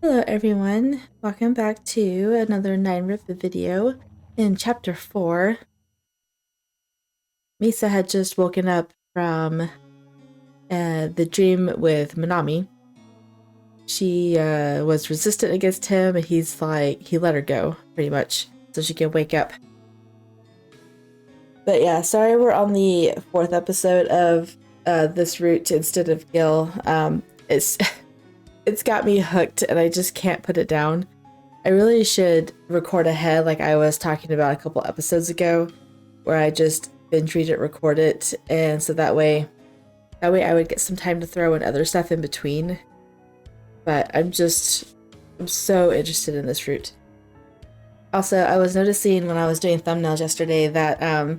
Hello everyone, welcome back to another 9-rip video. In chapter 4, Misa had just woken up from the dream with Minami. She was resistant against him and he's like, he let her go, pretty much, so she could wake up. But yeah, sorry we're on the 4th episode of this route instead of Gil. It's got me hooked and I just can't put it down. I really should record ahead like I was talking about a couple episodes ago, where I just binge read it, record it, and so that way I would get some time to throw in other stuff in between. But I'm so interested in this route. Also, I was noticing when I was doing thumbnails yesterday that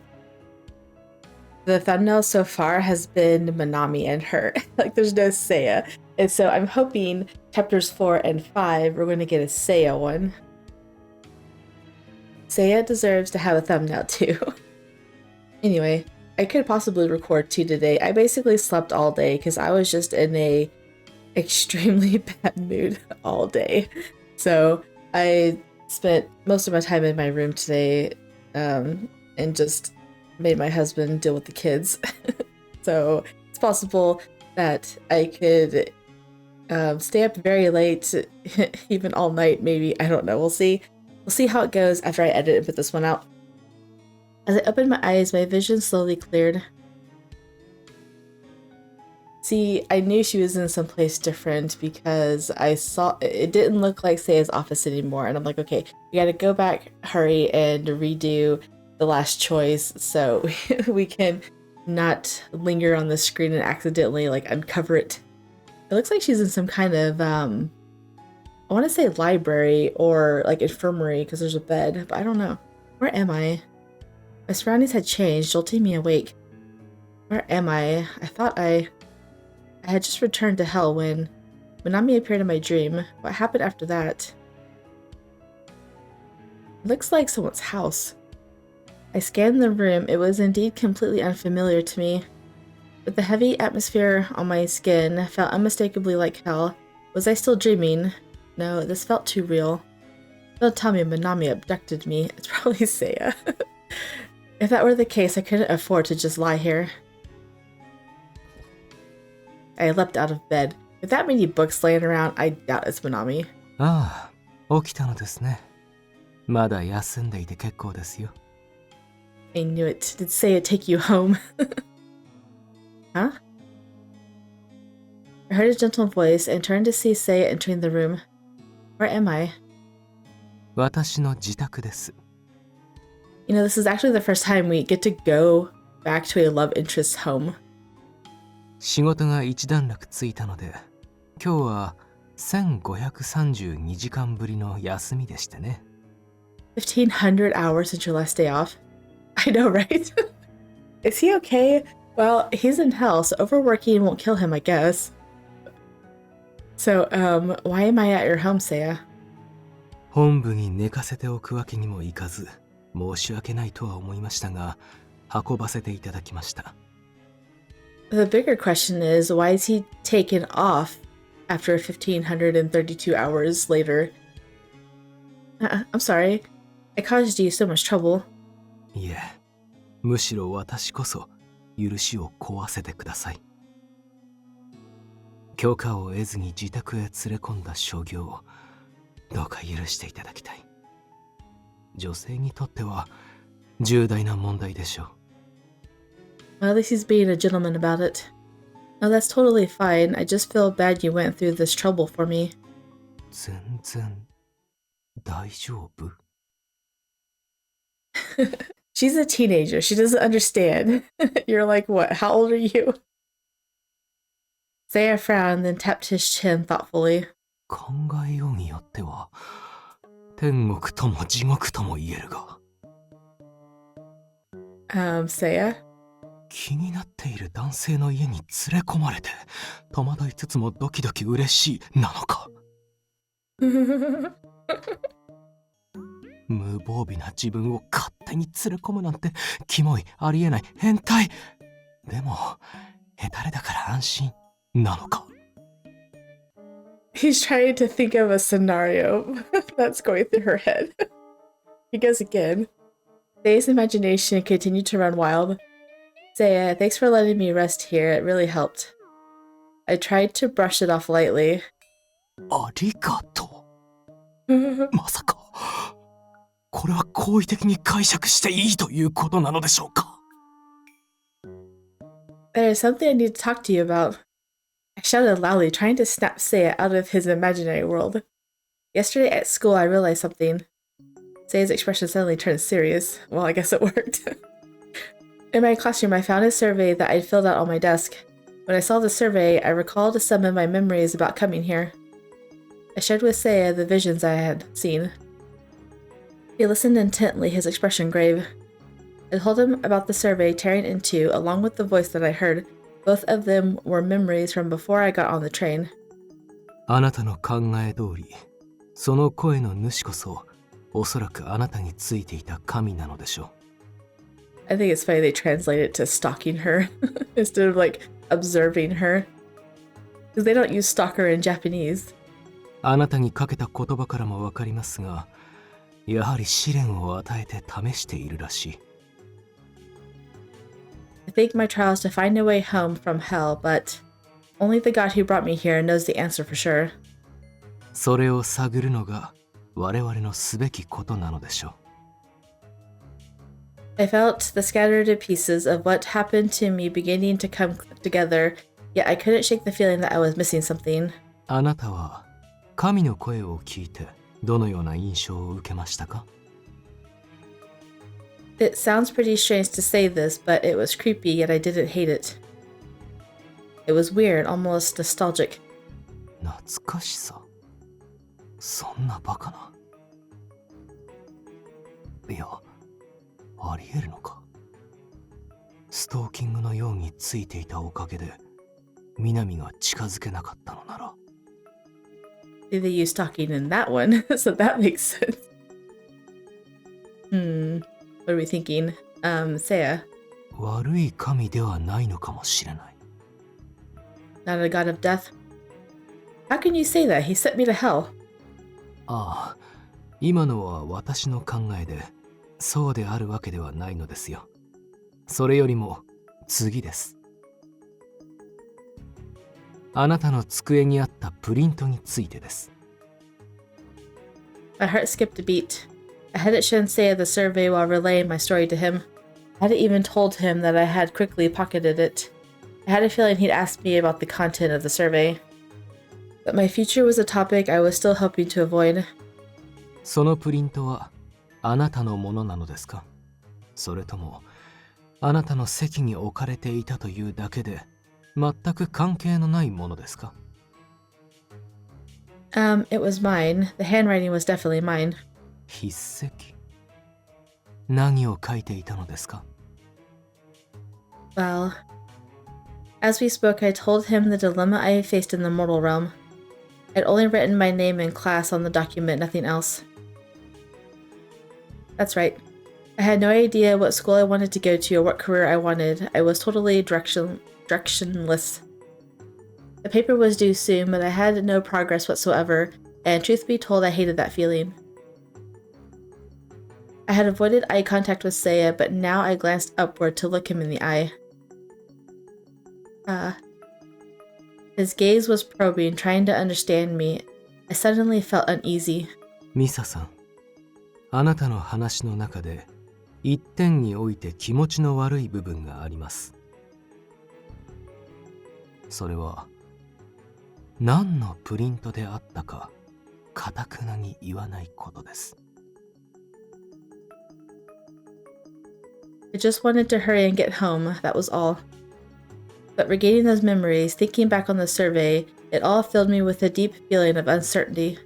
the thumbnail so far has been Minami and her. Like there's no Seiya. And so I'm hoping chapters 4 and 5 we're going to get a Seiya one. Seiya deserves to have a thumbnail too. Anyway, I could possibly record 2 today. I basically slept all day because I was just in a extremely bad mood all day. So I spent most of my time in my room today and just made my husband deal with the kids. So it's possible that I could stay up very late, even all night, maybe. I don't know. We'll see. We'll see how it goes after I edit and put this one out. As I opened my eyes, my vision slowly cleared. See, I knew she was in some place different because I saw it didn't look like Seiya's office anymore. And I'm like, okay, we gotta go back, hurry, and redo the last choice so we can not linger on the screen and accidentally like uncover it. It looks like she's in some kind of I want to say library or like infirmary because there's a bed, but I don't know. Where am I? My surroundings had changed, jolting me awake. Where am I? I thought I had just returned to hell when Minami appeared in my dream. What happened after that? It looks like someone's house. I scanned the room. It was indeed completely unfamiliar to me. But the heavy atmosphere on my skin felt unmistakably like hell. Was I still dreaming? No, this felt too real. Don't tell me Minami abducted me. It's probably Seiya. If that were the case, I couldn't afford to just lie here. I leapt out of bed. With that many books laying around, I doubt it's Minami. Ah, 起きたのですね。まだ休んでいて結構ですよ。I knew it. Did Seiya take you home? Huh? I heard a gentle voice and turned to see Seiya entering the room. Where am I? 私の自宅です。You know, this is actually the first time we get to go back to a love interest's home. 仕事が一段落ついたので、今日は1532時間ぶりの休みでしてね。1,500 hours since your last day off? I know, right? Is he okay? Well, he's in hell, so overworking won't kill him, I guess. So, why am I at your home, Seiya? 本部に寝かせておくわけにもいかず、申し訳ないとは思いましたが、運ばせていただきました。The bigger question is, why is he taken off after 1,532 hours later? I'm sorry. I caused you so much trouble. いえ、むしろ私こそ許しを壊せてください。許可を得ずに自宅へ連れ込んだ所業をどうか許していただきたい。女性にとっては重大な問題でしょう。Well, at least he's being a gentleman about it. No, that's totally fine. I just feel bad you went through this trouble for me. 全然大丈夫。She's a teenager. She doesn't understand. You're like, what? How old are you? Seiya frowned, then tapped his chin thoughtfully. 考えようによっては天国とも地獄とも言えるが。Seiya? 気になっている男性の家に連れ込まれて戸惑いつつもドキドキ嬉しいなのか。無防備な自分を勝手に連れ込むなんてキモい、ありえない、変態。でもヘタレだから安心なのか。He's trying to think of a scenario that's going through her head. He goes again. Seiya's imagination continued to run wild. Seiya, thanks for letting me rest here. It really helped. I tried to brush it off lightly. ありがとう。まさか、これは好意的に解釈していいということなのでしょうか。There's something I need to talk to you about. I shouted loudly, trying to snap Seiya out of his imaginary world. Yesterday at school, I realized something. Seiya's expression suddenly turned serious. Well, I guess it worked. In my classroom, I found a survey that I'd filled out on my desk. When I saw the survey, I recalled some of my memories about coming here. I shared with Seiya the visions I had seen. He listened intently, his expression grave. I told him about the survey tearing in two, along with the voice that I heard. Both of them were memories from before I got on the train. あなたの考え通り、その声の主こそ、おそらくあなたについていた神なのでしょう。I think it's funny they translate it to stalking her instead of like observing her. Because they don't use stalker in Japanese. あなたにかけた言葉からもわかりますが、やはり試練を与えて試しているらしい。I think my trial is to find a way home from hell, but only the God who brought me here knows the answer for sure. それを探るのが我々のすべきことなのでしょう。I felt the scattered pieces of what happened to me beginning to come together, yet I couldn't shake the feeling that I was missing something. あなたは神の声を聞いてどのような印象を受けましたか？ It sounds pretty strange to say this, but it was creepy, yet I didn't hate it. It was weird, almost nostalgic. 懐かしさ。そんなバカな。いや、ありえるのか。ストーキングのようについていたおかげで、南が近づけなかったのなら。They use stalking in that one, so that makes sense. What are we thinking? Seiya. 悪い神ではないのかもしれない。Not a god of death? How can you say that? He sent me to hell. ああ、今のは私の考えで、そうであるわけではないのですよ。それよりも、次です。あなたの机にあったプリントについてです。My heart skipped a beat. I hadn't shown Seiya the survey while relaying my story to him. I hadn't even told him that I had quickly pocketed it. I had a feeling he'd ask me about the content of the survey. But my future was a topic I was still hoping to avoid. そのプリントはあなたのものなのですか？それともあなたの席に置かれていたというだけで全く関係のないものですか？ It was mine. The handwriting was definitely mine. 筆跡。何を書いていたのですか？ Well, as we spoke, I told him the dilemma I faced in the mortal realm. I'd only written my name and class on the document, nothing else. That's right. I had no idea what school I wanted to go to or what career I wanted. I was totally directionless. The paper was due soon, but I had no progress whatsoever, and truth be told, I hated that feeling. I had avoided eye contact with Seiya, but now I glanced upward to look him in the eye. His gaze was probing, trying to understand me. I suddenly felt uneasy. ミサさん、あなたの話の中で一点において気持ちの悪い部分があります。それは何のプリントであったか固くなに言わないことです。I just wanted to hurry and get home, that was all. But regaining those memories, thinking back on the survey, it all filled me with a deep feeling of uncertainty.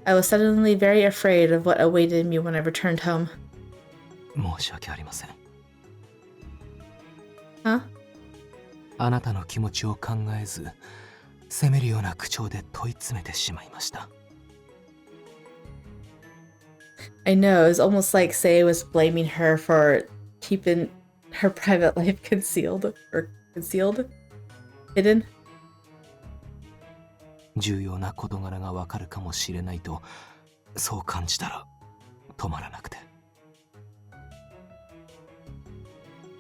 I was suddenly very afraid of what awaited me when I returned home. 申し訳ありません。Huh? あなたの気持ちを考えず、責めるような口調で問い詰めてしまいました。I know, it was almost like Seiya was blaming her for keeping her private life concealed. Hidden? 重要な事柄がわかるかもしれないとそう感じたら止まらなくて。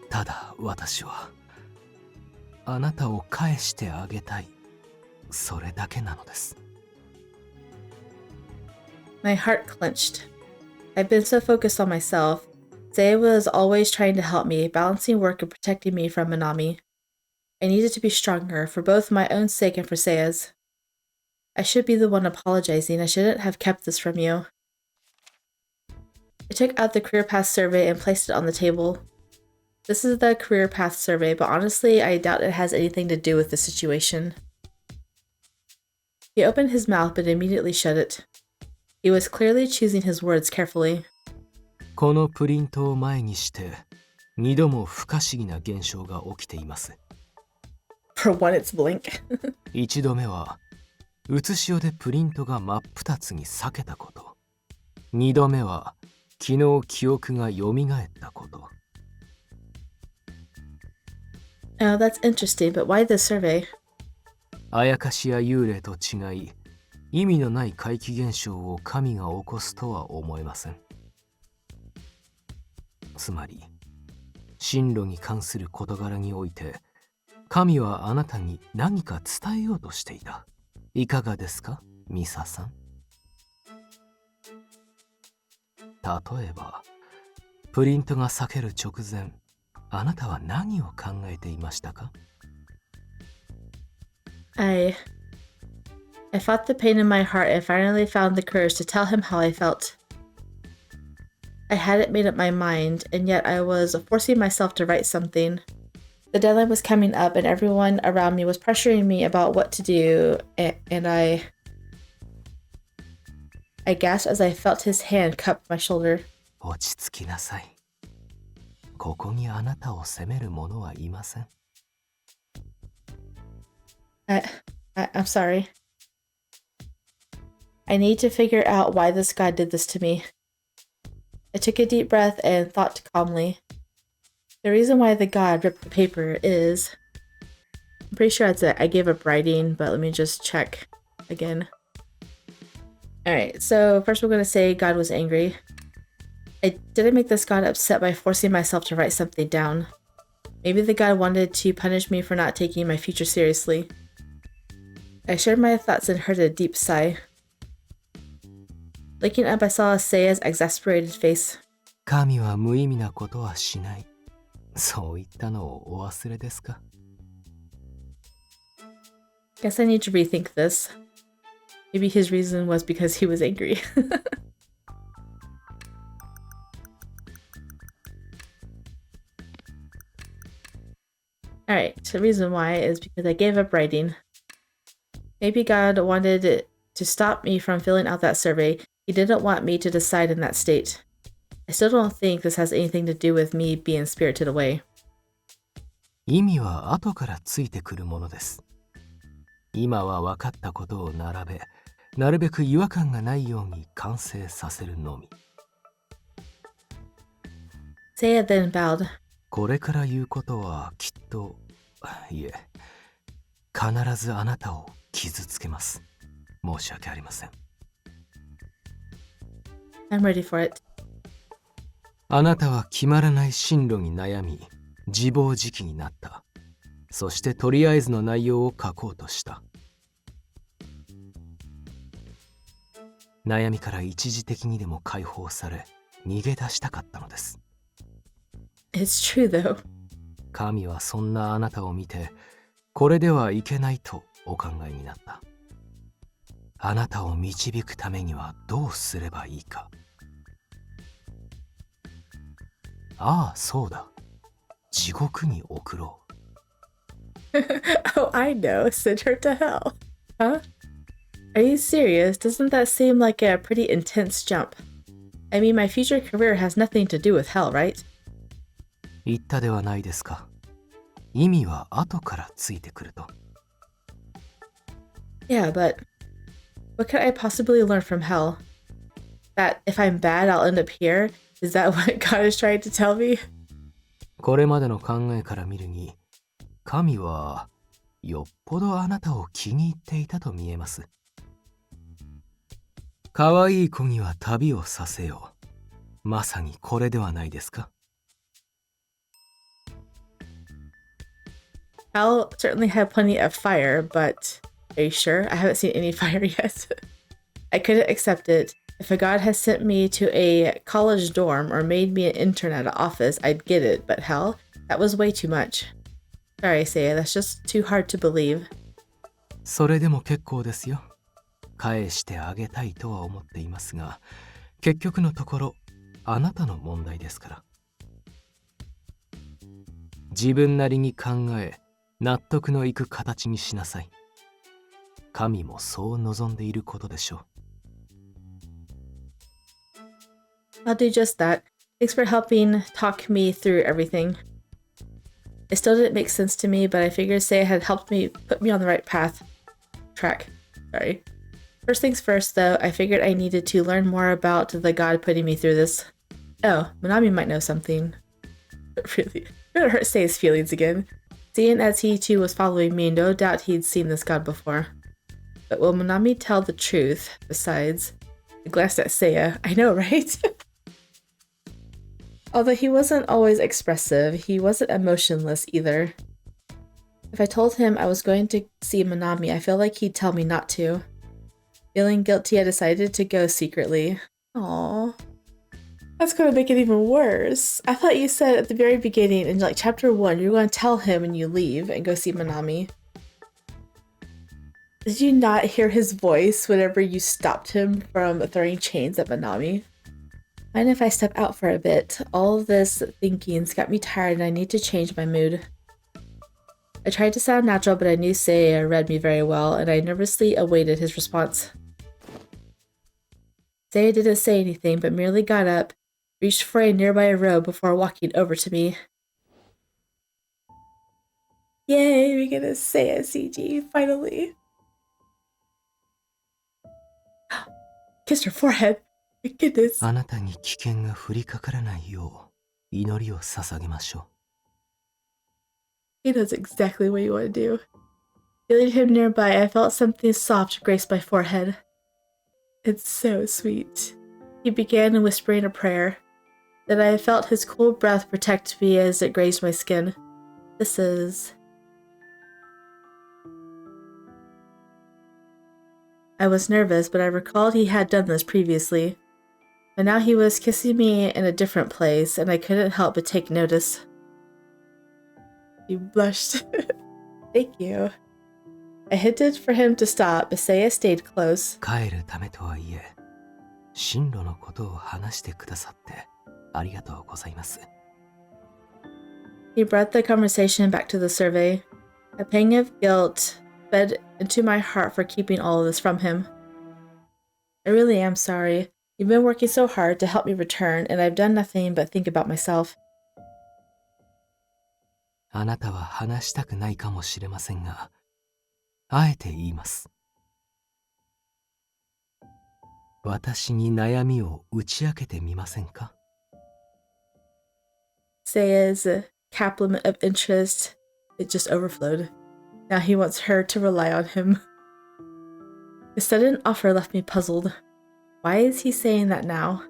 ただ私はあなたを返してあげたい、それだけなのです。My heart clenched. I've been so focused on myself. Seiya was always trying to help me, balancing work and protecting me from Minami. I needed to be stronger, for both my own sake and for Seiya's. I should be the one apologizing. I shouldn't have kept this from you. I took out the career path survey and placed it on the table. This is the career path survey, but honestly, I doubt it has anything to do with the situation. He opened his mouth but immediately shut it. He was clearly choosing his words carefully. このプリントを前にして2度も不可思議な現象が起きています。For one, it's blink. 1度目は写し代でプリントが真っ二つに裂けたこと。2度目は昨日記憶が蘇ったこと。Oh, that's interesting, but why this survey? あやかしや幽霊と違い、意味のない怪奇現象を神が起こすとは思えません。つまり、進路に関する事柄において、神はあなたに何か伝えようとしていた。いかがですか、ミサさん。例えば、プリントが裂ける直前、あなたは何を考えていましたか？ I fought the pain in my heart and finally found the courage to tell him how I felt. I hadn't made up my mind, and yet I was forcing myself to write something. The deadline was coming up and everyone around me was pressuring me about what to do, and I gasped as I felt his hand cup my shoulder. 落ち着きなさい。ここにあなたを責める者はいません。I'm sorry. I need to figure out why this god did this to me. I took a deep breath and thought calmly. The reason why the god ripped the paper is... I'm pretty sure that's it. I gave up writing, but let me just check again. Alright, so first we're going to say God was angry. I didn't make this god upset by forcing myself to write something down. Maybe the god wanted to punish me for not taking my future seriously. I shared my thoughts and heard a deep sigh. Looking up, I saw Seiya's exasperated face. 神は無意味なことはしない。そう言ったのをお忘れですか？ Guess I need to rethink this. Maybe his reason was because he was angry. Alright, so the reason why is because I gave up writing. Maybe God wanted to stop me from filling out that survey. He didn't want me to decide in that state. I still don't think this has anything to do with me being spirited away. 意味は後からついてくるものです。今は分かったことを並べ、なるべく違和感がないように完成させるのみ。Seiya then bowed. これから言うことはきっと、いえ、必ずあなたを傷つけます。申し訳ありません。I'm ready for it. あなたは決まらない進路に悩み、自暴自棄になった。そしてとりあえずの内容を書こうとした。悩みから一時的にでも解放され、逃げ出したかったのです。It's true though. 神はそんなあなたを見て、これではいけないとお考えになった。あなたを導くためにはどうすればいいか。ああ、そうだ。地獄に送ろう。Oh, I know. Send her to hell. Huh? Are you serious? Doesn't that seem like a pretty intense jump? I mean, my future career has nothing to do with hell, right? 言ったではないですか。意味は後からついてくると。Yeah, but what could I possibly learn from hell? That if I'm bad, I'll end up here? Is that what God is trying to tell me? これまでの考えから見るに、神はよっぽどあなたを気に入っていたと見えます。可愛い子には旅をさせよう。まさにこれではないですか。Hal certainly had plenty of fire, but are you sure? I haven't seen any fire yet. I couldn't accept it. If a god had sent me to a college dorm or made me an intern at an office, I'd get it, but hell, that was way too much. Sorry, Seiya, that's just too hard to believe. それでも結構ですよ。返してあげたいとは思っていますが、結局のところ、あなたの問題ですから。自分なりに考え、納得のいく形にしなさい。神もそう望んでいることでしょう。I'll do just that. Thanks for helping talk me through everything. It still didn't make sense to me, but I figured Seiya had helped me put me on the right track. Sorry. First things first, though, I figured I needed to learn more about the god putting me through this. Oh, Minami might know something. But really, it gonna hurt Seiya's feelings again. Seeing as he too was following me, no doubt he'd seen this god before. But will Minami tell the truth? Besides, I glanced at Seiya. I know, right? Although he wasn't always expressive, he wasn't emotionless either. If I told him I was going to see Minami, I feel like he'd tell me not to. Feeling guilty, I decided to go secretly. Aww. That's gonna make it even worse. I thought you said at the very beginning in like chapter 1, you're gonna tell him when you leave and go see Minami. Did you not hear his voice whenever you stopped him from throwing chains at Minami? Mind if I step out for a bit? All of this thinking's got me tired and I need to change my mood. I tried to sound natural, but I knew Seiya read me very well, and I nervously awaited his response. Seiya didn't say anything, but merely got up, reached for a nearby robe before walking over to me. Yay, we get a Seiya CG, finally. Kissed her forehead. My goodness. あなたに危険が降りかからないよう祈りを捧げましょう。He knows exactly what you want to do. Feeling him nearby, I felt something soft grace my forehead. It's so sweet. He began whispering a prayer. Then I felt his cool breath protect me as it grazed my skin. This is... I was nervous, but I recalled he had done this previously. But now he was kissing me in a different place, and I couldn't help but take notice. He blushed. Thank you. I hinted for him to stop, but Seiya stayed close. 帰るためとはいえ、進路のことを話してくださってありがとうございます。He brought the conversation back to the survey. A pang of guilt fed into my heart for keeping all of this from him. I really am sorry. You've been working so hard to help me return, and I've done nothing but think about myself. あなたは話したくないかもしれませんが、あえて言います。私に悩みを打ち明けてみませんか？ Seiya's caplement of interest, it just overflowed. Now he wants her to rely on him. His sudden offer left me puzzled. Why is he saying that now?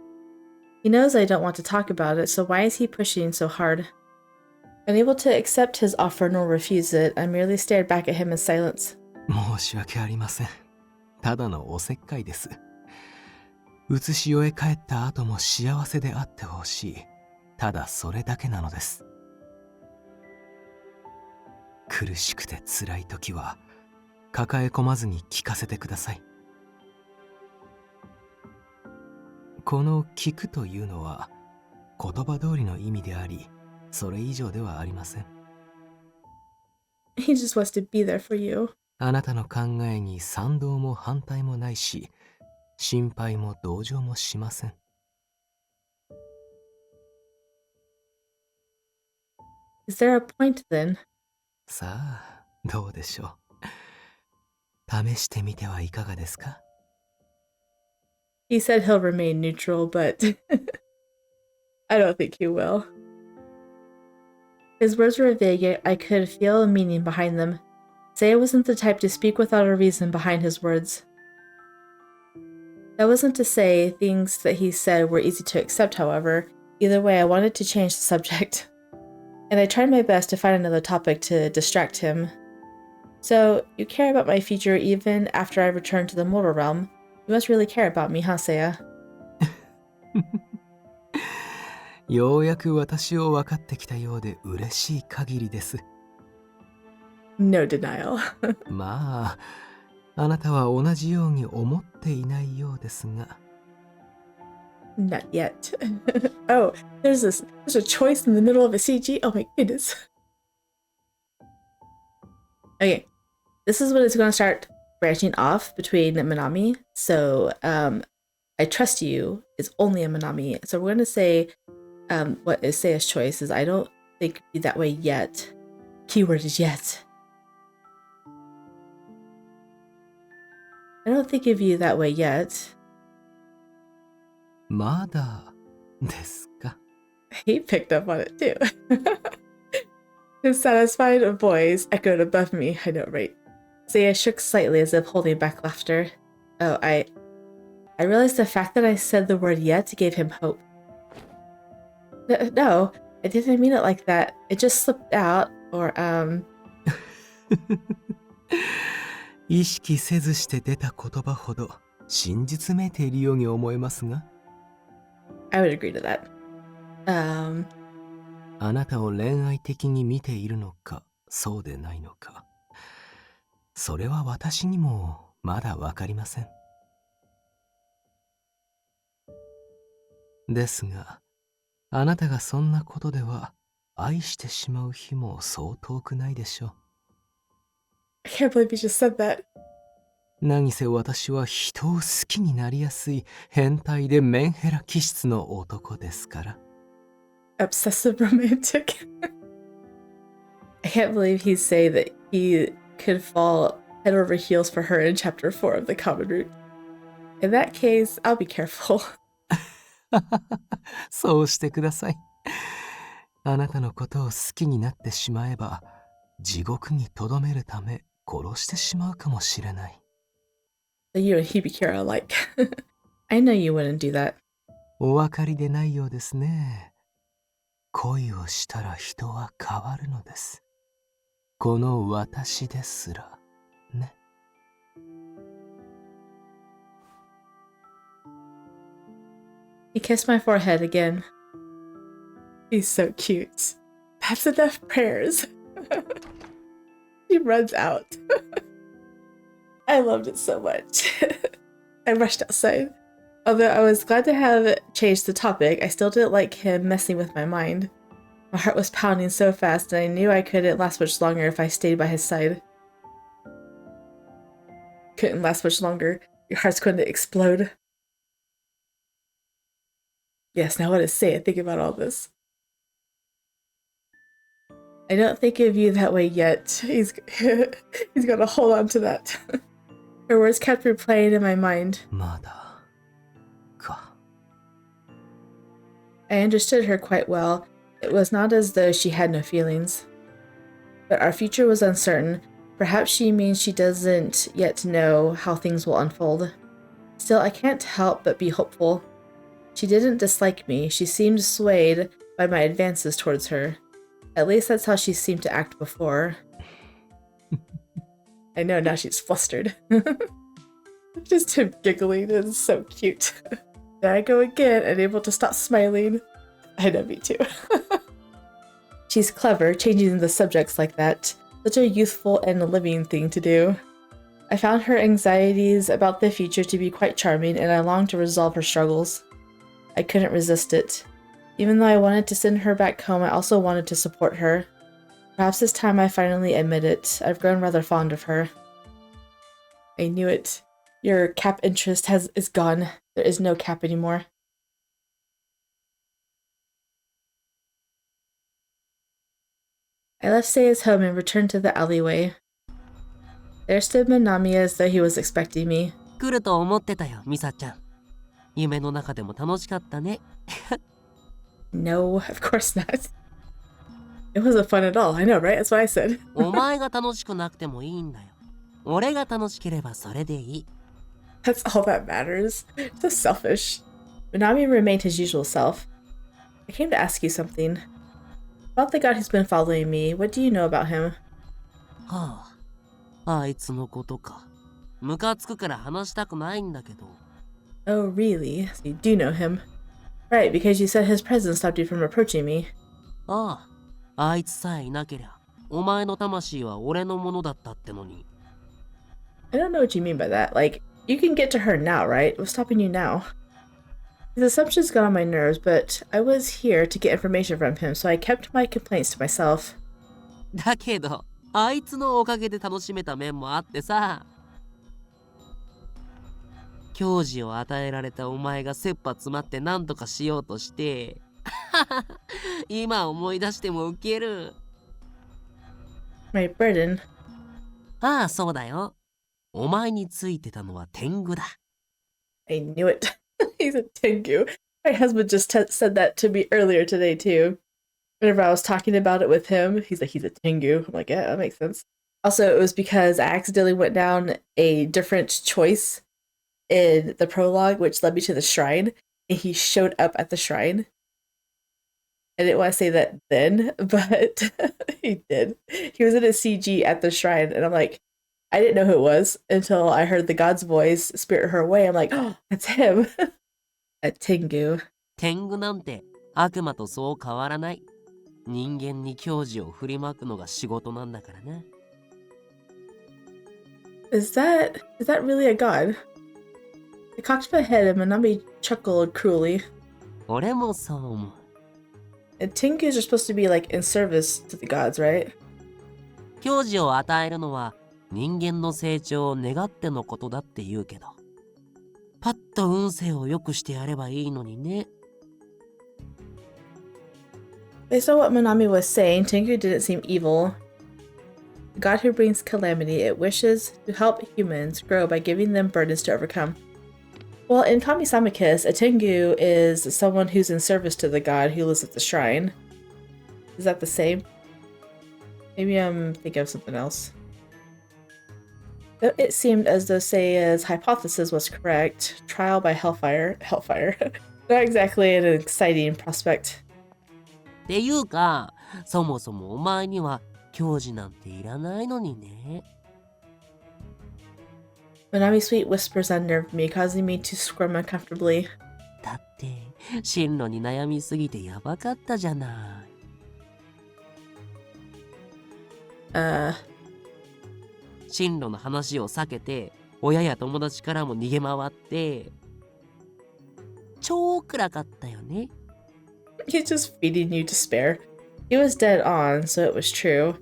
He knows I don't want to talk about it, so why is he pushing so hard? Unable to accept his offer nor refuse it, I merely stared back at him in silence. 申し訳ありません。ただのおせっかいです。写し終え帰った後も幸せであってほしい。ただそれだけなのです。苦しくて辛い時は抱え込まずに聞かせてください。この聞くというのは言葉通りの意味であり、それ以上ではありません。He just wants to be there for you. あなたの考えに賛同も反対もないし、心配も同情もしません。Is there a point then? さあ、どうでしょう。試してみてはいかがですか？ He said he'll remain neutral, but I don't think he will. His words were vague, yet I could feel a meaning behind them. Seiya wasn't the type to speak without a reason behind his words. That wasn't to say things that he said were easy to accept, however. Either way, I wanted to change the subject. And I tried my best to find another topic to distract him. So, you care about my future even after I return to the mortal realm. You must really care about me, huh, Seiya? ようやく私を分かってきたようで嬉しい限りです。No denial. まあ、あなたは同じように思っていないようですが。Not yet. Oh, there's a choice in the middle of a CG. Oh my goodness. Okay, this is when it's going to start branching off between Minami. So, I trust you is only a Minami. So we're going to say, what is Seiya's choice is I don't think be that way yet. Keyword is yet. I don't think of you that way yet. まだですか? He picked up on it too. His satisfied voice echoed above me. I know, right? Seiya shook slightly as if holding back laughter. Oh, I realized the fact that I said the word yet gave him hope. No, I didn't mean it like that. It just slipped out, or, 意識せずして出た言葉ほど真実めいているように思えますが。I would agree to that. あなたを恋愛的に見ているのか、そうでないのか。それは私にもまだわかりません。ですが、あなたがそんなことでは愛してしまう日もそう遠くないでしょう。I can't believe you just said that. 何せ私は人を好きになりやすい変態でメンヘラ気質の男ですから。Obsessive romantic. I can't believe he'd say that he could fall head over heels for her in chapter 4 of the common root. In that case, I'll be careful. そうしてください。あなたのことを好きになってしまえば、地獄にとどめるため殺してしまうかもしれない。You and Hibiki are alike. I know you wouldn't do that. お分かりでないようですね。恋をしたら人は変わるのです。この私ですら、ね。He kissed my forehead again. He's so cute. That's enough prayers. He runs out. I loved it so much. I rushed outside. Although I was glad to have changed the topic, I still didn't like him messing with my mind. My heart was pounding so fast, and I knew I couldn't last much longer if I stayed by his side. Couldn't last much longer. Your heart's going to explode. Yes, now what does Seiya think about all this? I don't think of you that way yet. He's gonna hold on to that. Her words kept replaying in my mind. まだか。I understood her quite well. It was not as though she had no feelings. But our future was uncertain. Perhaps she means she doesn't yet know how things will unfold. Still, I can't help but be hopeful. She didn't dislike me. She seemed swayed by my advances towards her. At least that's how she seemed to act before. I know, now she's flustered. Just him giggling is so cute. There I go again, unable to stop smiling. I know, me too. She's clever, changing the subjects like that. Such a youthful and living thing to do. I found her anxieties about the future to be quite charming, and I longed to resolve her struggles. I couldn't resist it. Even though I wanted to send her back home, I also wanted to support her. Perhaps this time I finally admit it. I've grown rather fond of her. I knew it. Your cap interest is gone. There is no cap anymore. I left Seiya's home and returned to the alleyway. There stood Minami as though he was expecting me. 来ると思ってたよ、ミサちゃん。夢の中でも楽しかったね。No, of course not. It wasn't fun at all. I know, right? That's what I said. お前が楽しくなくてもいいんだよ。俺が楽しければそれでいい。That's all that matters. So selfish. Minami remained his usual self. I came to ask you something. About the god who's been following me, what do you know about him? はあ、あいつのことか。ムカつくから話したくないんだけど。Oh, really? So you do know him. Right, because you said his presence stopped you from approaching me. ああ、あいつさえいなけりゃ、お前の魂は俺のものだったってのに。I don't know what you mean by that. Like, you can get to her now, right? What's stopping you now? His assumptions got on my nerves, but I was here to get information from him, so I kept my complaints to myself. だけど、あいつのおかげで楽しめた面もあってさ。矜持を与えられたお前が切羽詰まって何とかしようとして、今思い出してもウケる。My burden. ああ、そうだよ。お前についてたのは天狗だ。I knew it. He's a Tengu. My husband just said that to me earlier today, too. Whenever I was talking about it with him, he's like, he's a Tengu. I'm like, yeah, that makes sense. Also, it was because I accidentally went down a different choice in the prologue, which led me to the shrine, and he showed up at the shrine. I didn't want to say that then, but he did. He was in a CG at the shrine, and I'm like, I didn't know who it was until I heard the god's voice spirit her away. I'm like, oh, that's him. A Tengu. 天狗なんて悪魔とそう変わらない。人間に矜持を振りまくのが仕事なんだからね。Is that really a god? I cocked my head and Minami chuckled cruelly. 俺もそう思う。And Tengus are supposed to be like in service to the gods, right? 矜持を与えるのは人間の成長を願ってのことだって言うけど、パッと運勢を良くしてやればいいのにね。Based on what Minami was saying, Tengu didn't seem evil. The god who brings calamity, it wishes to help humans grow by giving them burdens to overcome. Well, in Kami-sama Kiss, a Tengu is someone who's in service to the god who lives at the shrine. Is that the same? Maybe I'm thinking of something else. Though it seemed as though Seiya's hypothesis was correct, trial by hellfire, not exactly an exciting prospect. っていうか、そもそもお前には矜持なんていらないのにね。Minami's sweet whispers unnerved me, causing me to squirm uncomfortably. だって進路に悩みすぎてやばかったじゃない。進路の話を避けて、親や友達からも逃げ回って、超暗かったよね。He's just feeding you despair. He was dead on, so it was true.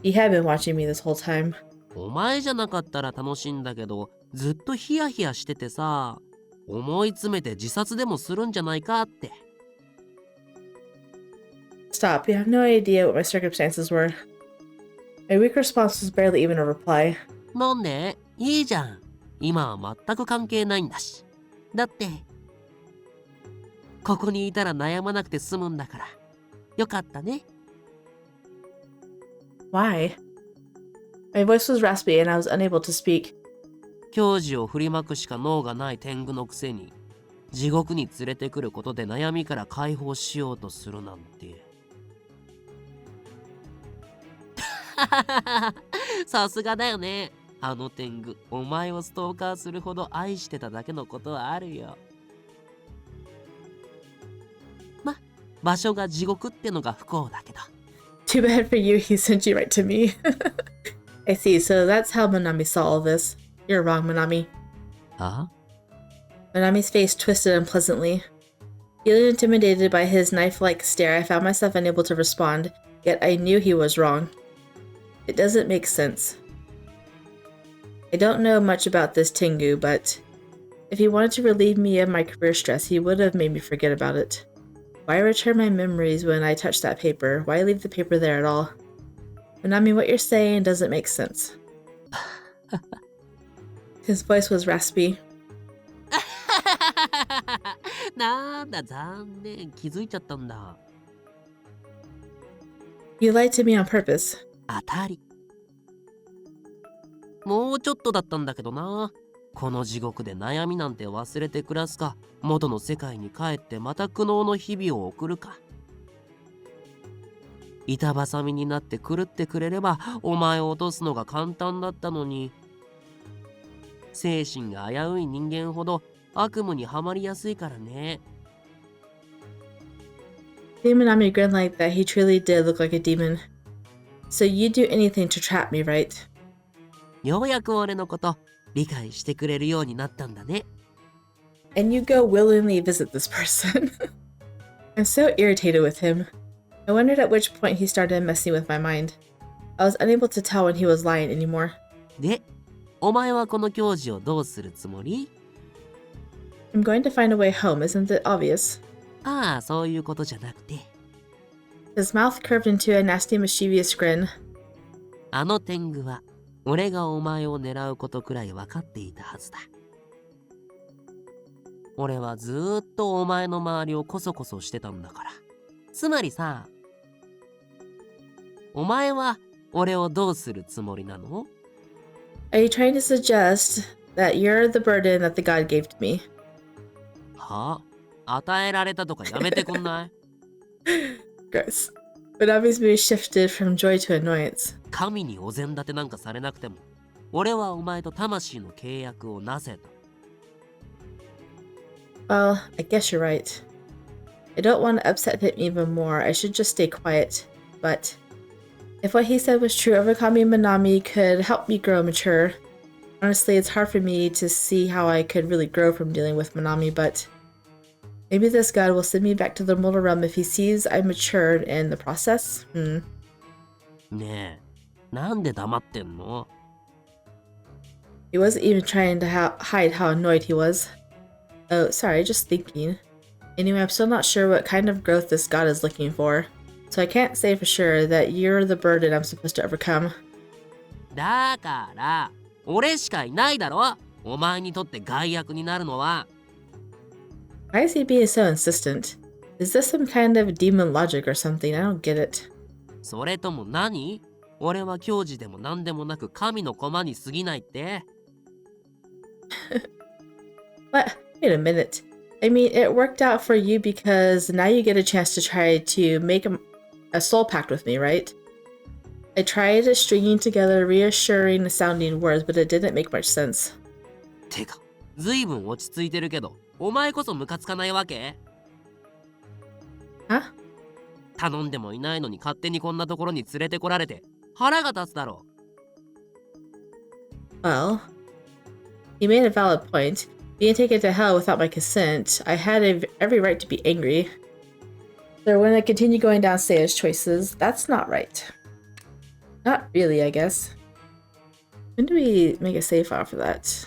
He had been watching me this whole time. お前じゃなかったら楽しいんだけど、ずっとヒヤヒヤしててさ、思い詰めて自殺でもするんじゃないかって。Stop, you have no idea what my circumstances were. My weak response was barely even a reply. なんで？いいじゃん。今は全く関係ないんだし。だって、ここにいたら悩まなくて済むんだから。よかったね。Why? My voice was raspy and I was unable to speak. 矜持を振りまくしか脳がない天狗のくせに、地獄に連れてくることで悩みから解放しようとするなんて。さすがだよね。あの天狗、お前をストーカーするほど愛してただけのことはあるよ。ま、場所が地獄ってのが不幸だけど。Too bad for you, he sent you right to me. I see, so that's how Minami saw all this. You're wrong, Minami. Huh? Minami's face twisted unpleasantly. Feeling intimidated by his knife-like stare, I found myself unable to respond, yet I knew he was wrong. It doesn't make sense. I don't know much about this Tengu, but if he wanted to relieve me of my career stress, he would have made me forget about it. Why return my memories when I touched that paper? Why leave the paper there at all? Minami, what you're saying doesn't make sense. His voice was raspy. なんだ残念、気づいちゃったんだ。You lied to me on purpose. 当たり。もうちょっとだったんだけどな。この地獄で悩みなんて忘れて暮らすか、元の世界に帰ってまた苦悩の日々を送るか。板挟みになって狂ってくれればお前を落とすのが簡単だったのに。精神が危うい人間ほど悪夢にはまりやすいからね。Minami grinned like that. He truly did look like a demon. So you'd do anything to trap me, right? ようやく俺のこと理解してくれるようになったんだね。And you go willingly visit this person. I'm so irritated with him. I wondered at which point he started messing with my mind. I was unable to tell when he was lying anymore. で、お前はこの教授をどうするつもり？ I'm going to find a way home, isn't it obvious? ああ、そういうことじゃなくて。His mouth curved into a nasty, mischievous grin. あの天狗は俺がお前を狙うことくらい分かっていたはずだ。俺はずーっとお前の周りをコソコソしてたんだから。つまりさ、お前は俺をどうするつもりなの？ Are you trying to suggest that you're the burden that the god gave to me? はあ？与えられたとかやめてくんない？ Gross. Minami's mood shifted from joy to annoyance. 神にお膳立てなんかされなくても、俺はお前と魂の契約をなせた。Well, I guess you're right. I don't want to upset him even more. I should just stay quiet. But if what he said was true, overcoming Minami could help me grow mature. Honestly, it's hard for me to see how I could really grow from dealing with Minami, but maybe this god will send me back to the mortal realm if he sees I matured in the process. ねえ、なんで黙ってんの？ He wasn't even trying to hide how annoyed he was. Oh, sorry, just thinking. Anyway, I'm still not sure what kind of growth this god is looking for, so I can't say for sure that you're the burden I'm supposed to overcome. だから、俺しかいないだろ？お前にとって害悪になるのは。Why is he being so insistent? Is this some kind of demon logic or something? I don't get it. それとも何？俺は教授でも何でもなく神の駒に過ぎないって？ What? Wait a minute. I mean, it worked out for you because now you get a chance to try to make a soul pact with me, right? I tried stringing together reassuring sounding words, but it didn't make much sense. てか、ずいぶん落ち着いてるけど、お前こそムカつかないわけ？ Huh? 頼んでもいないのに勝手にこんなところに連れてこられて腹が立つだろ。 Well, you made a valid point. Being taken to hell without my consent, I had every right to be angry. So when I continue going down Seiya's choices, that's not right. Not really, I guess. When do we make a save file for that?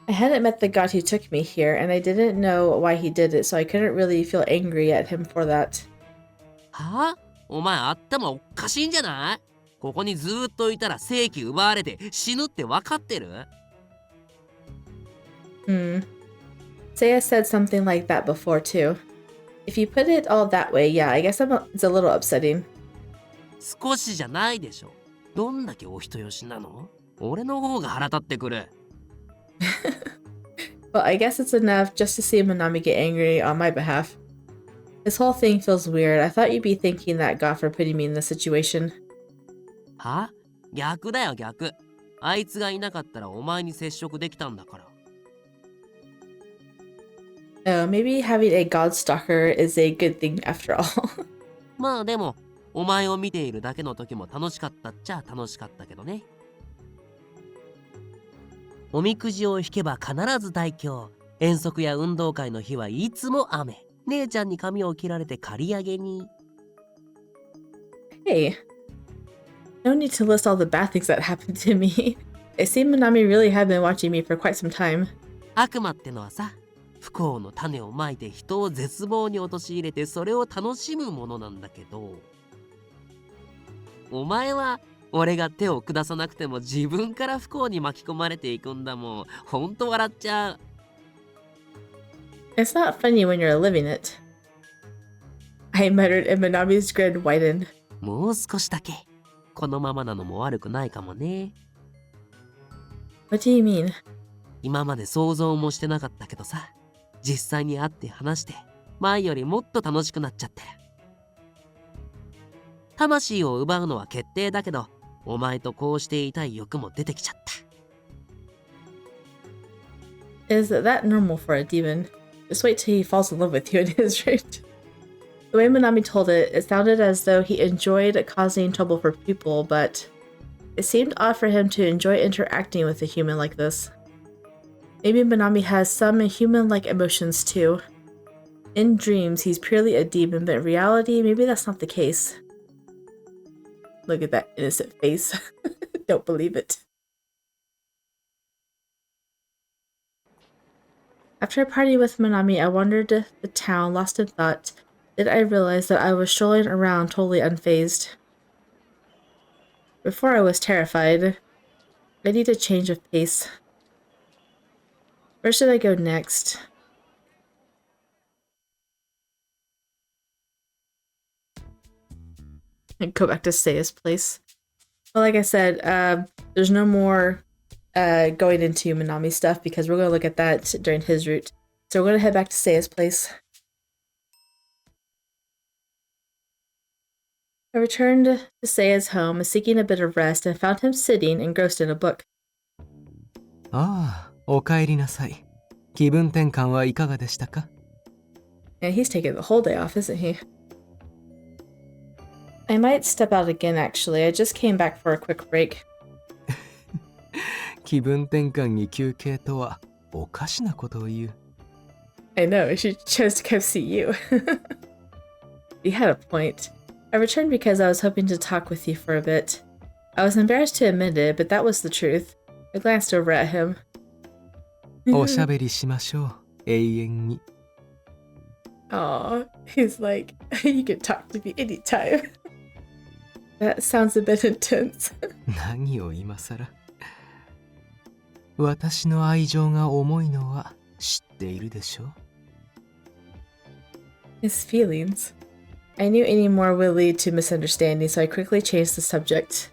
I hadn't met the god who took me here, and I didn't know why he did it, so I couldn't really feel angry at him for that. はあ？お前頭おかしいんじゃない？ここにずーっといたら生気奪われて死ぬって分かってる？ Seiya said something like that before too. If you put it all that way, yeah, I guess it's a little upsetting. 少しじゃないでしょ。どんだけお人よしなの？俺の方が腹立ってくる。Well, I guess it's enough just to see Minami get angry on my behalf. This whole thing feels weird. I thought you'd be thanking that god for putting me in this situation. は？逆だよ逆。あいつがいなかったらお前に接触できたんだから。Oh, maybe having a god stalker is a good thing after all. まあでも、お前を見ているだけの時も楽しかったっちゃ楽しかったけどね。おみくじを引けば必ず大凶。遠足や運動会の日はいつも雨。姉ちゃんに髪を切られて刈り上げに。Hey, no need to list all the bad things that happened to me. It seemed Minami really had been watching me for quite some time. 悪魔ってのはさ、不幸の種をまいて人を絶望に陥れてそれを楽しむものなんだけど、お前は俺が手を下さなくても自分から不幸に巻き込まれていくんだもん。ほんと笑っちゃう。It's not funny when you're living it. I muttered, and Minami's grin widened. もう少しだけ。このままなのも悪くないかもね。What do you mean? 今まで想像もしてなかったけどさ。実際に会って話して、前よりもっと楽しくなっちゃってる。魂を奪うのは決定だけど、お前とこうしていたい欲も出てきちゃった。Is that normal for a demon? Just wait till he falls in love with you at his rate. The way Minami told it, it sounded as though he enjoyed causing trouble for people, but it seemed odd for him to enjoy interacting with a human like this. Maybe Minami has some human-like emotions too. In dreams, he's purely a demon, but in reality, maybe that's not the case. Look at that innocent face. Don't believe it. After a party with Minami, I wandered the town, lost in thought. Then I realized that I was strolling around totally unfazed. Before I was terrified. I need a change of pace. Where should I go next? And go back to Seiya's place. Well, like I said, there's no more going into Minami stuff because we're going to look at that during his route. So we're going to head back to Seiya's place. I returned to Seiya's home, seeking a bit of rest, and found him sitting engrossed in a book. ああ、お帰りなさい。気分転換はいかがでしたか? And he's taking the whole day off, isn't he? I might step out again, actually. I just came back for a quick break. 気分転換に休憩とはおかしなことを言う。I know, she chose to come see you. He had a point. I returned because I was hoping to talk with you for a bit. I was embarrassed to admit it, but that was the truth. I glanced over at him. おしゃべりしましょう、永遠に。Aw, he's like, you can talk to me anytime. That sounds a bit intense. 何を今さら。私の愛情が重いのは知っているでしょ。His feelings. I knew any more would lead to misunderstanding, so I quickly changed the subject.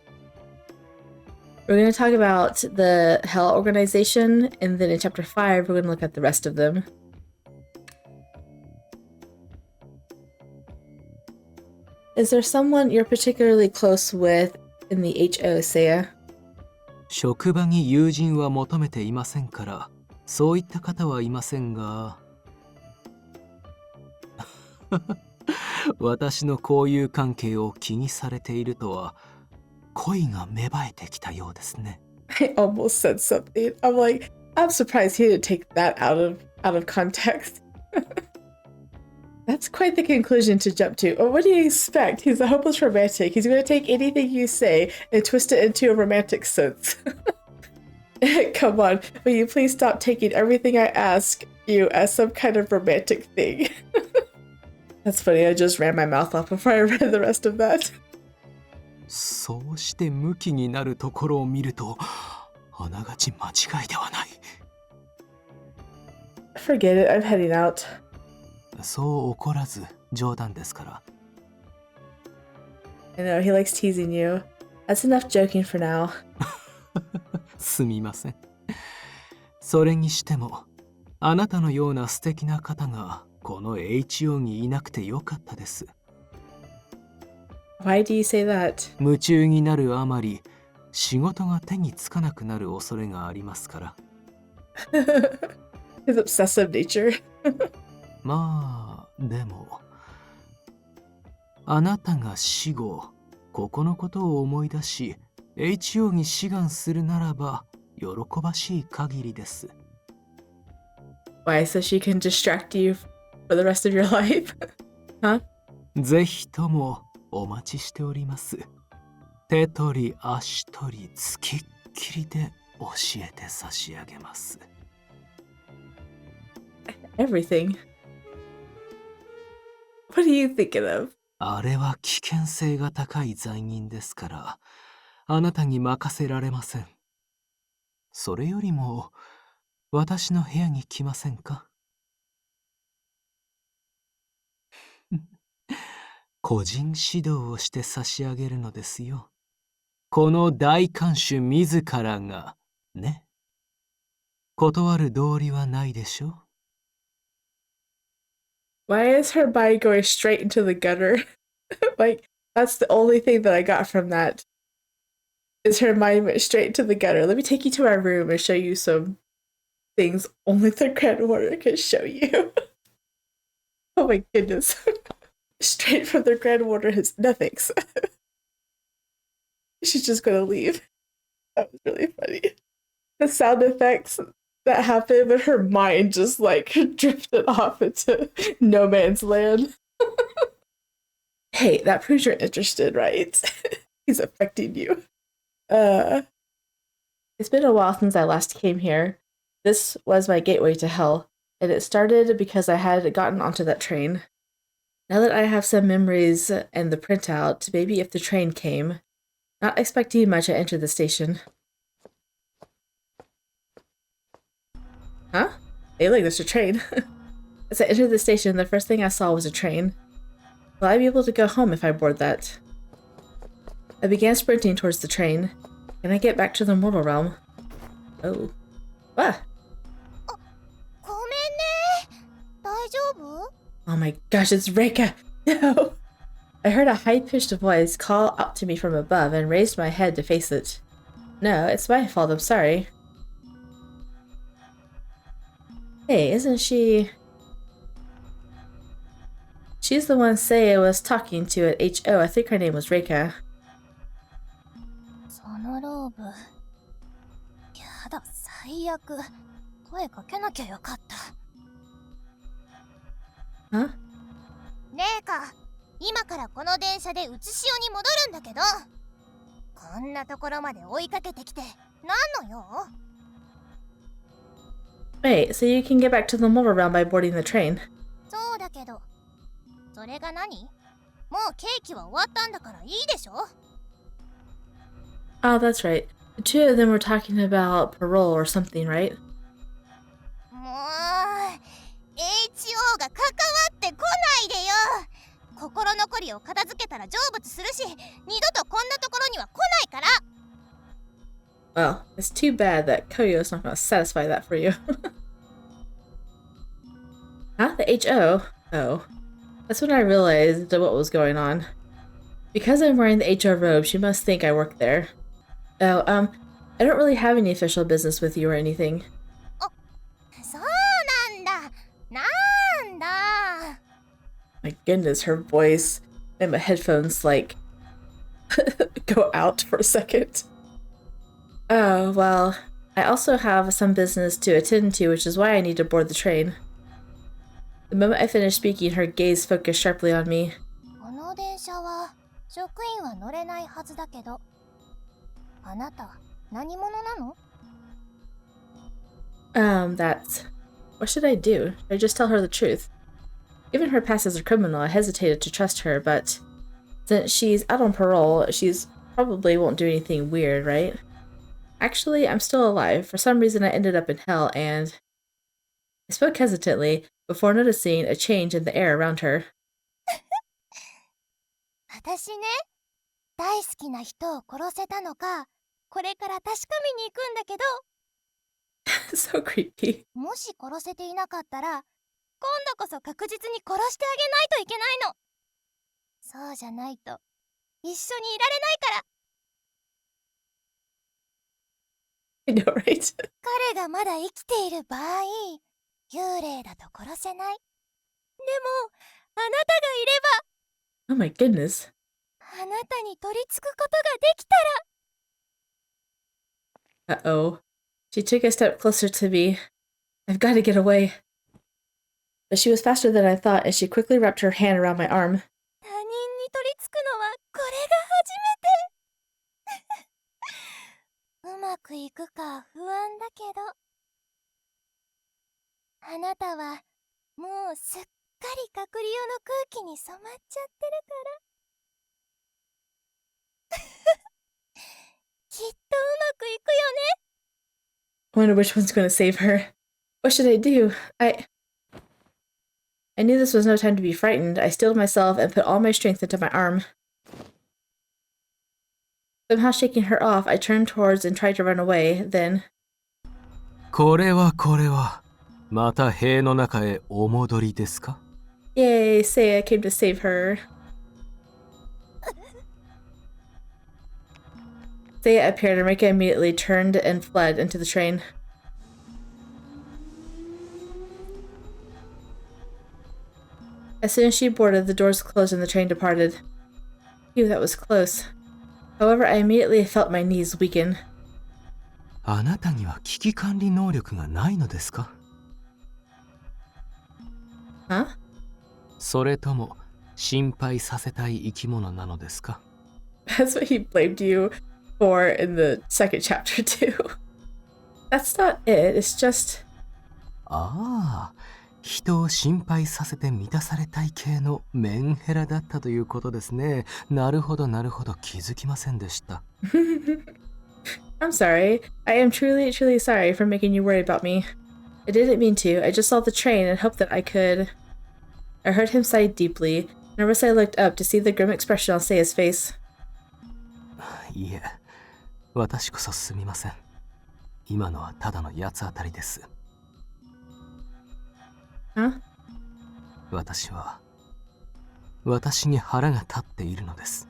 We're going to talk about the Hell organization, and then in chapter 5, we're going to look at the rest of them. Is there someone you're particularly close with in the HO, Seiya? 職場に友人は求めていませんから、そういった方はいませんが。私の交友関係を気にされているとは、恋が芽生えてきたようですね。I almost said something. I'm like, I'm surprised he didn't take that out of context. That's quite the conclusion to jump to. What do you expect? He's a hopeless romantic. He's going to take anything you say and twist it into a romantic sense. Come on, will you please stop taking everything I ask you as some kind of romantic thing? That's funny, I just ran my mouth off before I read the rest of that. そうしてムキになるところを見ると、あながち間違いではない。Forget it, I'm heading out. そう怒らず冗談ですから。I know, he likes teasing you. That's enough joking for now. すみません。それにしても、あなたのような素敵な方がこの HO にいなくてよかったです。Why do you say that? 夢中になるあまり、仕事が手につかなくなる恐れがありますから。His obsessive nature. まあ、でも、あなたが死後、ここのことを思い出し、HO に志願するならば、喜ばしい限りです。Why, so she can distract you for the rest of your life? Huh? ぜひともお待ちしております。手取り足取りつきっきりで教えて差し上げます。Everything. What are you thinking of? あれは危険性が高い罪人ですから、あなたに任せられません。それよりも、私の部屋に来ませんか？個人指導をして差し上げるのですよ。この大看守自らが、ね。断る道理はないでしょう。Why is her mind going straight into the gutter? Like, that's the only thing that I got from that. Is her mind went straight into the gutter. Let me take you to our room and show you some things only the Grand Warder can show you. Oh my goodness. Straight from the Grand Warder has nothings. She's just gonna leave. That was really funny. The sound effects that happened, but her mind just like drifted off into no man's land. Hey, that proves you're interested, right? He's affecting you. It's been a while since I last came here. This was my gateway to hell, and it started because I had gotten onto that train. Now that I have some memories and the printout, maybe if the train came. Not expecting much, I entered the station. Huh? Hey, look, there's a train. As I entered the station, the first thing I saw was a train. Will I be able to go home if I board that? I began sprinting towards the train. Can I get back to the mortal realm? Oh. Ah! Oh my gosh, it's Reika! No! I heard a high-pitched voice call out to me from above and raised my head to face it. No, it's my fault, I'm sorry. Hey, isn't she... She's the one Seiya was talking to at HO. I think her name was Reika. Huh? レイカ、今からこの電車でうつしおに戻るんだけど、こんなところまで追いかけてきて何の用？ Wait, so you can get back to the mortal realm by boarding the train? そうだけど、それが何？もうケーキは終わったんだからいいでしょ？ Oh, that's right. The two of them were talking about parole or something, right? もう HO が関わってこないでよ。心残りを片付けたら成仏するし、二度とこんなところには来ないから。 Well, it's too bad that Koyo's not going to satisfy that for you. Huh? The HO? Oh. That's when I realized what was going on. Because I'm wearing the HO robe, she must think I work there. Oh, I don't really have any official business with you or anything. そうなんだ。なんだ。 My goodness, her voice and my headphones, like, go out for a second. Oh, well, I also have some business to attend to, which is why I need to board the train. The moment I finished speaking, her gaze focused sharply on me. この電車は職員は乗れないはずだけど、あなた何者なの？ That's... What should I do? Should I just tell her the truth? Given her past as a criminal, I hesitated to trust her, but since she's out on parole, she's probably won't do anything weird, right? Actually, I'm still alive. For some reason, I ended up in hell, and... I spoke hesitantly, before noticing a change in the air around her. 私ね、大好きな人を殺せたのか、これから確かめに行くんだけど、 So creepy. もし殺せていなかったら、今度こそ確実に殺してあげないといけないの。そうじゃないと一緒にいられないから。 I know, right? 彼がまだ生きている場合、幽霊だと殺せない。でも、あなたがいれば、 Oh my goodness. あなたに取り付くことができたら。 Uh-oh. She took a step closer to me. I've got to get away. But she was faster than I thought, and she quickly wrapped her hand around my arm. 他人に取り付くのはこれが初めて。うまくいくか不安だけど、あなたはもうすっかり隔離用の空気に染まっちゃってるから。きっとうまくいくよね。 I wonder which one's going to save her. What should I do? I I knew this was no time to be frightened. I steeled myself and put all my strength into my arm. Somehow shaking her off, I turned towards and tried to run away. Then, これはまた塀の中へお戻りですか? yay, Seiya came to save her. Seiya appeared and Rika immediately turned and fled into the train. As soon as she boarded, the doors closed and the train departed. Phew, that was close. However, I immediately felt my knees weaken. あなたには危機管理能力がないのですか? Huh? それとも心配させたい生き物なのですか? That's what he blamed you for in the second chapter too. That's not it, it's just... ああ、人を心配させて満たされたい系のメンヘラだったということですね。なるほど、気づきませんでした。I'm sorry. I am truly sorry for making you worry about me. I didn't mean to. I just saw the train and hoped that I could... I heard him sigh deeply. Nervous, I looked up to see the grim expression on Seiya's face. いえ、私こそすみません。今のはただの八つ当たりです。Huh? 私に腹が立っているのです。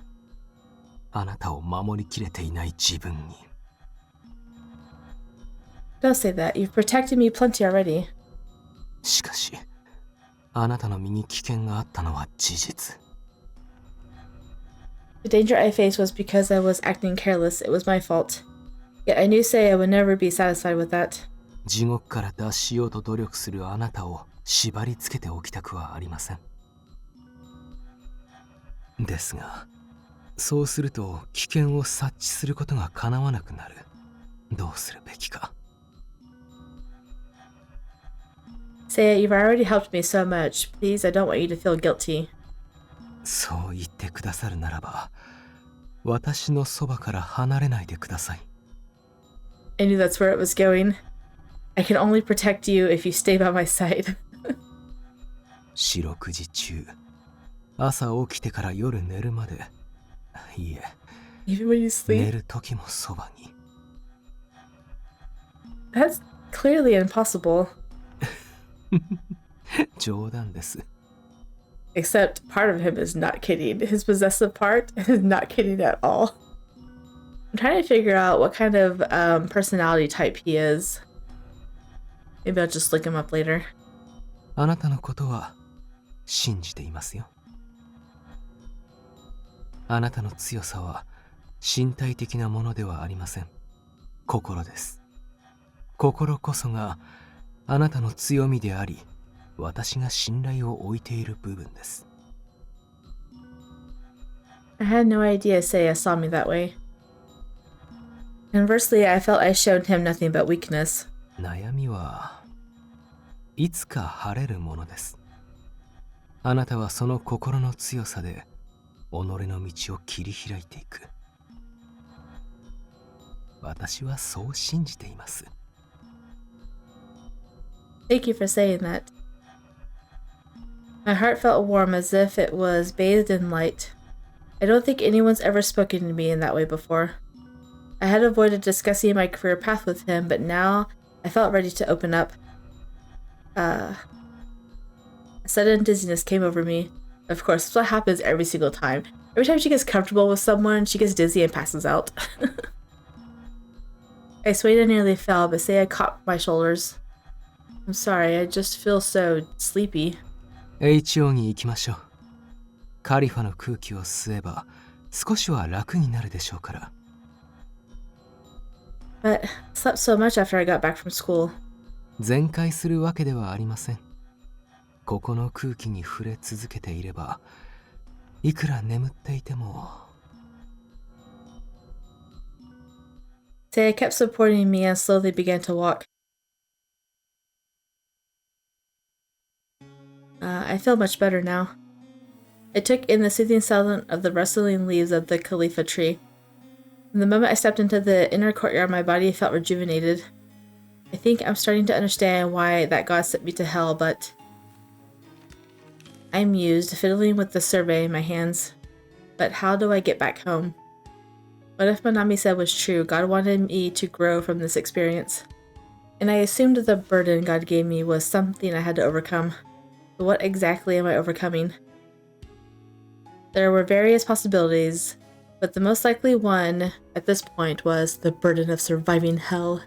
あなたを守りきれていない自分に。Don't say that. You've protected me plenty already. しかし、あなたの身に危険があったのは事実。The danger I faced was because I was acting careless. It was my fault. Yet I knew Seiya would never be satisfied with that. 地獄から脱しようと努力するあなたを縛り付けておきたくはありません。ですが、そうすると危険を察知することが叶わなくなる。どうするべきか。Seiya, you've already helped me so much. Please, I don't want you to feel guilty. そう言ってくださるならば、私のそばから離れないでください。I knew that's where it was going. I can only protect you if you stay by my side. 四六時中、朝起きてから夜寝るまで、いえ、Even when you 寝 sleep? る時もそばに。That's clearly impossible. 冗談です。Except part of him is not kidding. His possessive part is not kidding at all. I'm trying to figure out what kind of personality type he is. Maybe I'll just look him up later. あなたのことは信じていますよ。あなたの強さは身体的なものではありません。心です。心こそがあなたの強みであり、私が信頼を置いている部分です。I had no idea Seiya saw me that way. Conversely, I felt I showed him nothing but weakness. 悩みはいつか晴れるものです。あなたはその心の強さで己の道を切り開いていく。私はそう信じています。Thank you for saying that. My heart felt warm as if it was bathed in light. I don't think anyone's ever spoken to me in that way before. I had avoided discussing my career path with him, but now I felt ready to open up. A sudden dizziness came over me. Of course, that's what happens every single time. Every time she gets comfortable with someone, she gets dizzy and passes out. I swayed and nearly fell, but Seiya caught my shoulders. I'm sorry, I just feel so sleepy. HO に行きましょう。カリファの空気を吸えば少しは楽になるでしょうから。But I slept so much after I got back from school. 全開するわけではありません。ここの空気に触れ続けていれば、いくら眠っていても。Seiya kept supporting me and slowly began to walk. I feel much better now. I took in the soothing sound of the rustling leaves of the Khalifa tree. From the moment I stepped into the inner courtyard, my body felt rejuvenated. I think I'm starting to understand why that God sent me to hell, but... I mused, fiddling with the survey in my hands. But how do I get back home? What if Minami said was true? God wanted me to grow from this experience. And I assumed the burden God gave me was something I had to overcome. But what exactly am I overcoming? There were various possibilities, but the most likely one at this point was the burden of surviving hell.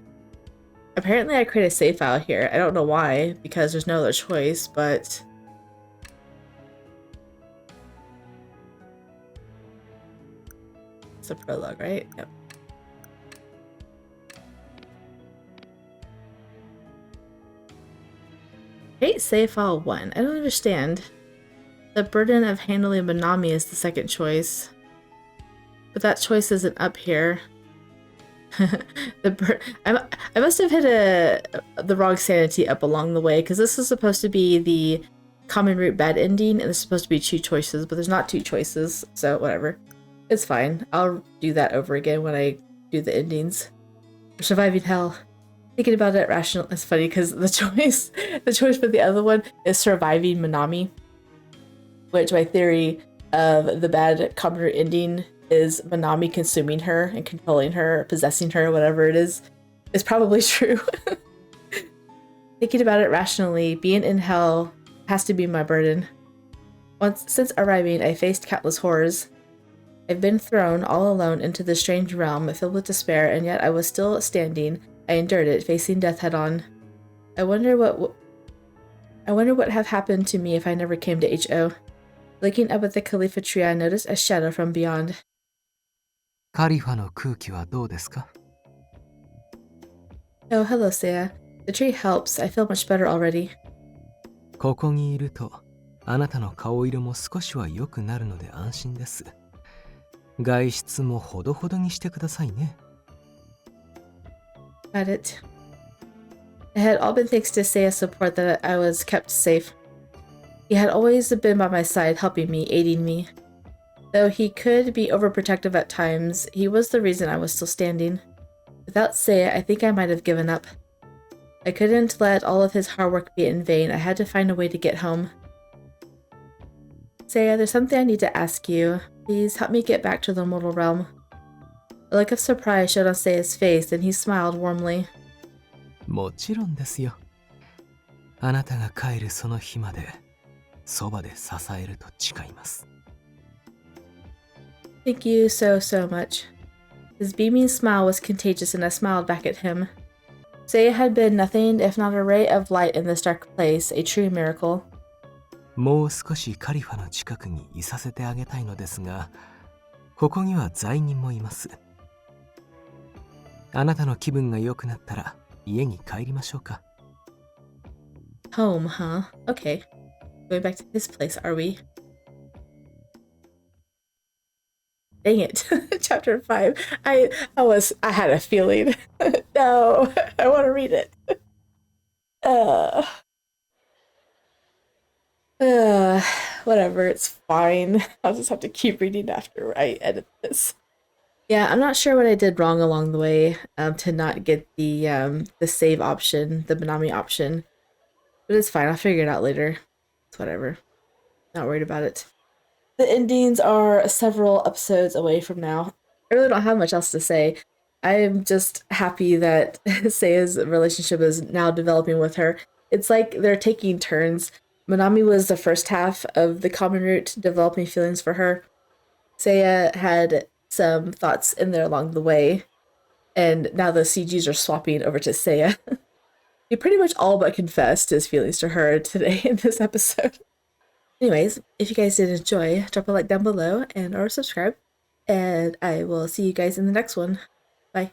Apparently I created a save file here. I don't know why, because there's no other choice, but... It's a prologue, right? Yep. Create save file 1. I don't understand. The burden of handling Minami is the second choice. But that choice isn't up here. I must have hit the wrong sanity up along the way, because this is supposed to be the common root bad ending, and there's supposed to be 2 choices, but there's not 2 choices, so whatever. It's fine. I'll do that over again when I do the endings. For surviving hell. Thinking about it rational. It's funny because the choice for the other one is surviving Minami, which my theory of the bad common root ending is Minami consuming her and controlling her, possessing her, whatever it is probably true. Thinking about it rationally, being in hell has to be my burden. Since arriving, I faced countless horrors. I've been thrown all alone into this strange realm filled with despair, and yet I was still standing. I endured it, facing death head on. I wonder what would have happened to me if I never came to H.O. Looking up at the Khalifa tree, I noticed a shadow from beyond. カリファの空気はどうですか? Oh, hello, Seiya. The tree helps. I feel much better already. ここにいると、あなたの顔色も少しは良くなるので安心です。外出もほどほどにしてくださいね。Got it. It had all been thanks to Seiya's support that I was kept safe. He had always been by my side, helping me, aiding me. Though he could be overprotective at times, he was the reason I was still standing. Without Seiya, I think I might have given up. I couldn't let all of his hard work be in vain. I had to find a way to get home. Seiya, there's something I need to ask you. Please help me get back to the mortal realm. A look of surprise showed on Seiya's face, and he smiled warmly. もちろんですよ。あなたが帰るその日まで、そばで支えると誓います。Thank you so much. His beaming smile was contagious, and I smiled back at him. Seiya had been nothing if not a ray of light in this dark place, a true miracle. もう少しカリファの近くにいさせてあげたいのですが、ここには罪人もいます。あなたの気分が良くなったら家に帰りましょうか。Home, huh? Okay. Going back to his place, are we? Dang it. Chapter 5. I had a feeling. No, I want to read it. Whatever, it's fine. I'll just have to keep reading after I edit this. Yeah, I'm not sure what I did wrong along the way to not get the save option, the Minami option. But it's fine, I'll figure it out later. It's whatever. Not worried about it. The endings are several episodes away from now. I really don't have much else to say. I'm just happy that Seiya's relationship is now developing with her. It's like they're taking turns. Minami was the first half of the common root, developing feelings for her. Seiya had some thoughts in there along the way, and now the CGs are swapping over to Seiya. He pretty much all but confessed his feelings to her today in this episode. Anyways, if you guys did enjoy, drop a like down below and or subscribe, and I will see you guys in the next one. Bye.